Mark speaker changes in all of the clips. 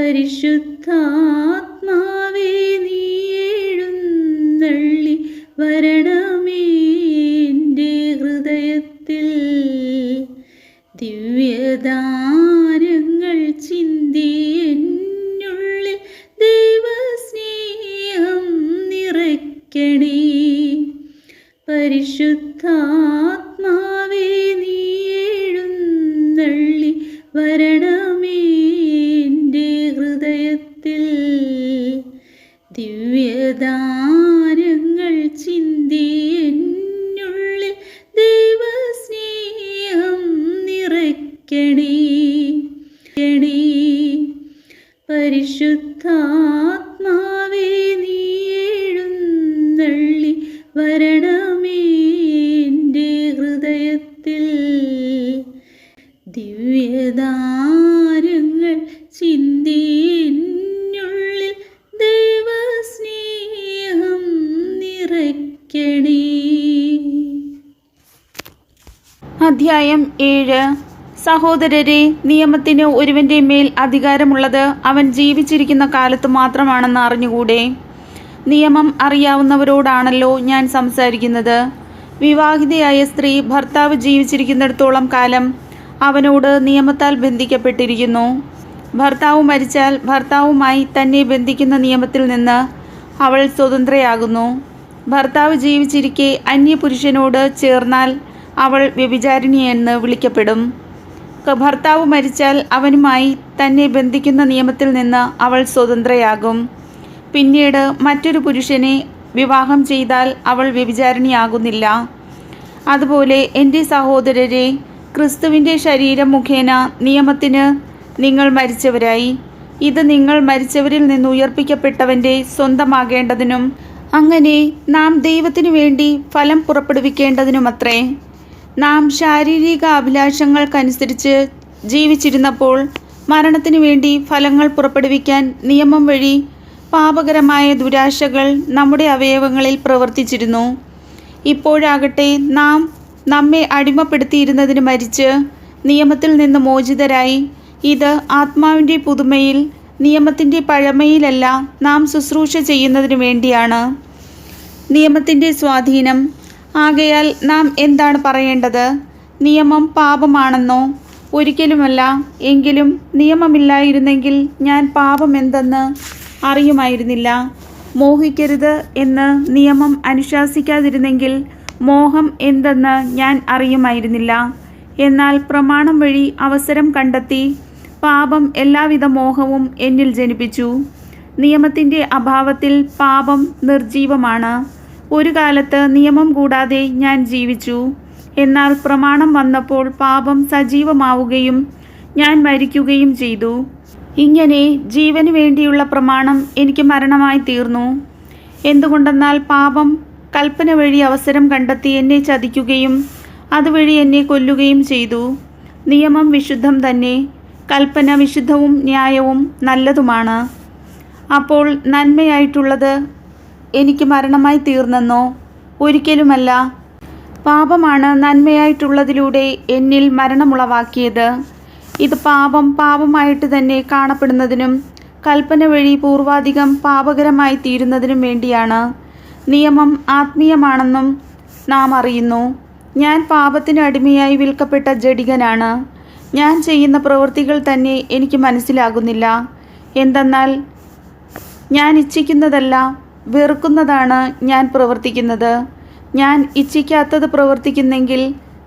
Speaker 1: പരിശുദ്ധാത്മാവേ നീ എഴുന്നള്ളി വരണമേ എൻ്റെ ഹൃദയത്തിൽ. ദിവ്യദാനങ്ങൾ ചിന്തി എന്നുള്ളിൽ ദൈവസ്നേഹം നിറയ്ക്കണേ. പരിശുദ്ധാത്മാവേ നീ എഴുന്നള്ളി വരണമേ എൻ്റെ ഹൃദയത്തിൽ. ദിവ്യദാനങ്ങൾ ചിന്തി എന്നുള്ളിൽ ദൈവസ്നേഹം നിറയ്ക്കണേ. പരിശുദ്ധാത്മാവേ നീ എഴുന്നള്ളി വരണമേ എൻ്റെ ഹൃദയത്തിൽ. ദിവ്യദാനങ്ങൾ ചിന്തി എന്നുള്ളിൽ ദൈവസ്നേഹം നിറയ്ക്കണേ.
Speaker 2: അധ്യായം 7. സഹോദരരെ, നിയമത്തിന് ഒരുവൻ്റെ മേൽ അധികാരമുള്ളത് അവൻ ജീവിച്ചിരിക്കുന്ന കാലത്ത് മാത്രമാണെന്ന് അറിഞ്ഞുകൂടെ? നിയമം അറിയാവുന്നവരോടാണല്ലോ ഞാൻ സംസാരിക്കുന്നത്. വിവാഹിതയായ സ്ത്രീ ഭർത്താവ് ജീവിച്ചിരിക്കുന്നിടത്തോളം കാലം അവനോട് നിയമത്താൽ ബന്ധിക്കപ്പെട്ടിരിക്കുന്നു. ഭർത്താവ് മരിച്ചാൽ ഭർത്താവുമായി തന്നെ ബന്ധിക്കുന്ന നിയമത്തിൽ നിന്ന് അവൾ സ്വതന്ത്രയാകുന്നു. ഭർത്താവ് ജീവിച്ചിരിക്കെ അന്യപുരുഷനോട് ചേർന്നാൽ അവൾ വ്യഭിചാരിണിയെന്ന് വിളിക്കപ്പെടും. ഭർത്താവ് മരിച്ചാൽ അവനുമായി തന്നെ ബന്ധിക്കുന്ന നിയമത്തിൽ നിന്ന് അവൾ സ്വതന്ത്രയാകും. പിന്നീട് മറ്റൊരു പുരുഷനെ വിവാഹം ചെയ്താൽ അവൾ വ്യഭിചാരിണിയാകുന്നില്ല. അതുപോലെ എൻ്റെ സഹോദരരെ, ക്രിസ്തുവിൻ്റെ ശരീരം മുഖേന നിയമത്തിന് നിങ്ങൾ മരിച്ചവരായി. ഇത് നിങ്ങൾ മരിച്ചവരിൽ നിന്ന് ഉയർപ്പിക്കപ്പെട്ടവൻ്റെ സ്വന്തമാകേണ്ടതിനും അങ്ങനെ നാം ദൈവത്തിനു വേണ്ടി ഫലം പുറപ്പെടുവിക്കേണ്ടതിനുമത്രേ. നാം ശാരീരിക അഭിലാഷങ്ങൾക്കനുസരിച്ച് ജീവിച്ചിരുന്നപ്പോൾ മരണത്തിനു വേണ്ടി ഫലങ്ങൾ പുറപ്പെടുവിക്കാൻ നിയമം വഴി പാപകരമായ ദുരാശകൾ നമ്മുടെ അവയവങ്ങളിൽ പ്രവർത്തിച്ചിരുന്നു. ഇപ്പോഴാകട്ടെ നാം നമ്മെ അടിമപ്പെടുത്തിയിരുന്നതിന് മരിച്ച് നിയമത്തിൽ നിന്ന് മോചിതരായി ഇത് ആത്മാവിൻ്റെ പുതുമയിൽ നിയമത്തിൻ്റെ പഴമയിലല്ല നാം ശുശ്രൂഷ ചെയ്യുന്നതിന് വേണ്ടിയാണ്. നിയമത്തിൻ്റെ സ്വാധീനം. ആകയാൽ നാം എന്താണ് പറയേണ്ടത്? നിയമം പാപമാണെന്നോ? ഒരിക്കലുമല്ല. എങ്കിലും നിയമമില്ലായിരുന്നെങ്കിൽ ഞാൻ പാപം എന്തെന്ന് അറിയുമായിരുന്നില്ല. മോഹിക്കരുത് എന്ന് നിയമം അനുശാസിക്കാതിരുന്നെങ്കിൽ മോഹം എന്തെന്ന് ഞാൻ അറിയുമായിരുന്നില്ല. എന്നാൽ പ്രമാണം വഴി അവസരം കണ്ടെത്തി പാപം എല്ലാവിധ മോഹവും എന്നിൽ ജനിപ്പിച്ചു. നിയമത്തിൻ്റെ അഭാവത്തിൽ പാപം നിർജീവമാണ്. ഒരു കാലത്ത് നിയമം കൂടാതെ ഞാൻ ജീവിച്ചു. എന്നാൽ പ്രമാണം വന്നപ്പോൾ പാപം സജീവമാവുകയും ഞാൻ മരിക്കുകയും ചെയ്തു. ഇങ്ങനെ ജീവന് വേണ്ടിയുള്ള പ്രമാണം എനിക്ക് മരണമായി തീർന്നു. എന്തുകൊണ്ടെന്നാൽ പാപം കൽപ്പന വഴി അവസരം കണ്ടെത്തി എന്നെ ചതിക്കുകയും അതുവഴി എന്നെ കൊല്ലുകയും ചെയ്തു. നിയമം വിശുദ്ധം തന്നെ, കൽപ്പന വിശുദ്ധവും ന്യായവും നല്ലതുമാണ്. അപ്പോൾ നന്മയായിട്ടുള്ളത് എനിക്ക് മരണമായി തീർന്നെന്നോ? ഒരിക്കലുമല്ല. പാപമാണ് നന്മയായിട്ടുള്ളതിലൂടെ എന്നിൽ മരണമുളവാക്കിയത്. ഇത് പാപമായിട്ട് തന്നെ കാണപ്പെടുന്നതിനും കൽപ്പന വഴി പൂർവാധികം പാപകരമായി തീരുന്നതിനും വേണ്ടിയാണ്. നിയമം ആത്മീയമാണെന്നും നാം അറിയുന്നു. ഞാൻ പാപത്തിന് അടിമയായി വിൽക്കപ്പെട്ട ജഡികനാണ്. ഞാൻ ചെയ്യുന്ന പ്രവൃത്തികൾ തന്നെ എനിക്ക് മനസ്സിലാകുന്നില്ല. എന്തെന്നാൽ ഞാൻ ഇച്ഛിക്കുന്നതല്ല, വെറുക്കുന്നതാണ് ഞാൻ പ്രവർത്തിക്കുന്നത്. ഞാൻ ഇച്ഛിക്കാത്തത് പ്രവർത്തിക്കുന്നെങ്കിൽ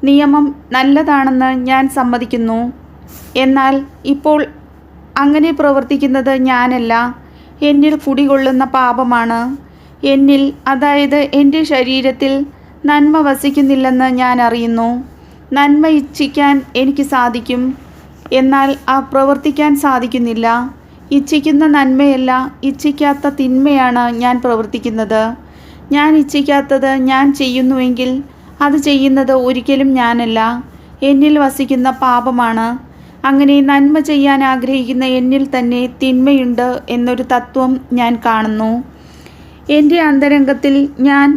Speaker 2: നിയമം നല്ലതാണെന്ന് ഞാൻ സമ്മതിക്കുന്നു. എന്നാൽ ഇപ്പോൾ അങ്ങനെ പ്രവർത്തിക്കുന്നത് ഞാനല്ല, എന്നിൽ കുടികൊള്ളുന്ന പാപമാണ്. എന്നിൽ, അതായത് എൻ്റെ ശരീരത്തിൽ നന്മ വസിക്കുന്നില്ലെന്ന് ഞാൻ അറിയുന്നു. നന്മ ഇച്ഛിക്കാൻ എനിക്ക് സാധിക്കും, എന്നാൽ പ്രവർത്തിക്കാൻ സാധിക്കുന്നില്ല. ഇച്ഛിക്കുന്ന നന്മയല്ല, ഇച്ഛിക്കാത്ത തിന്മയാണ് ഞാൻ പ്രവർത്തിക്കുന്നത്. ഞാൻ ഇച്ഛിക്കാത്തത് ഞാൻ ചെയ്യുന്നുവെങ്കിൽ അത് ചെയ്യുന്നത് ഒരിക്കലും ഞാനല്ല, എന്നിൽ വസിക്കുന്ന പാപമാണ്. അങ്ങനെ നന്മ ചെയ്യാൻ ആഗ്രഹിക്കുന്ന എന്നിൽ തന്നെ തിന്മയുണ്ട് എന്നൊരു തത്വം ഞാൻ കാണുന്നു. എൻ്റെ അന്തരംഗത്തിൽ ഞാൻ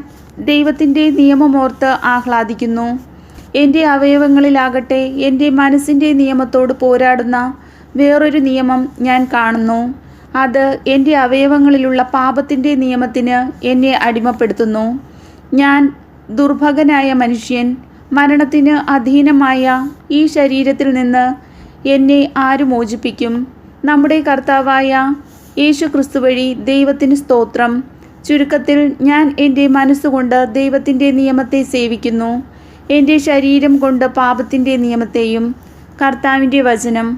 Speaker 2: ദൈവത്തിൻ്റെ നിയമമോർത്ത് ആഹ്ലാദിക്കുന്നു. എൻ്റെ അവയവങ്ങളിലാകട്ടെ എൻ്റെ മനസ്സിൻ്റെ നിയമത്തോട് പോരാടുന്ന വേറൊരു നിയമം ഞാൻ കാണുന്നു. അത് എൻ്റെ അവയവങ്ങളിലുള്ള പാപത്തിൻ്റെ നിയമത്തിന് എന്നെ അടിമപ്പെടുത്തുന്നു. ഞാൻ ദുർഭഗനായ മനുഷ്യൻ. മരണത്തിന് അധീനമായ ഈ ശരീരത്തിൽ നിന്ന് എന്നെ ആര് മോചിപ്പിക്കും? നമ്മുടെ കർത്താവായ യേശു ക്രിസ്തു വഴി ദൈവത്തിന് സ്തോത്രം. ചുരുക്കത്തിൽ ഞാൻ എൻ്റെ മനസ്സുകൊണ്ട് ദൈവത്തിൻ്റെ നിയമത്തെ സേവിക്കുന്നു, എൻ്റെ ശരീരം കൊണ്ട് പാപത്തിൻ്റെ നിയമത്തെയും. കർത്താവിൻ്റെ വചനം.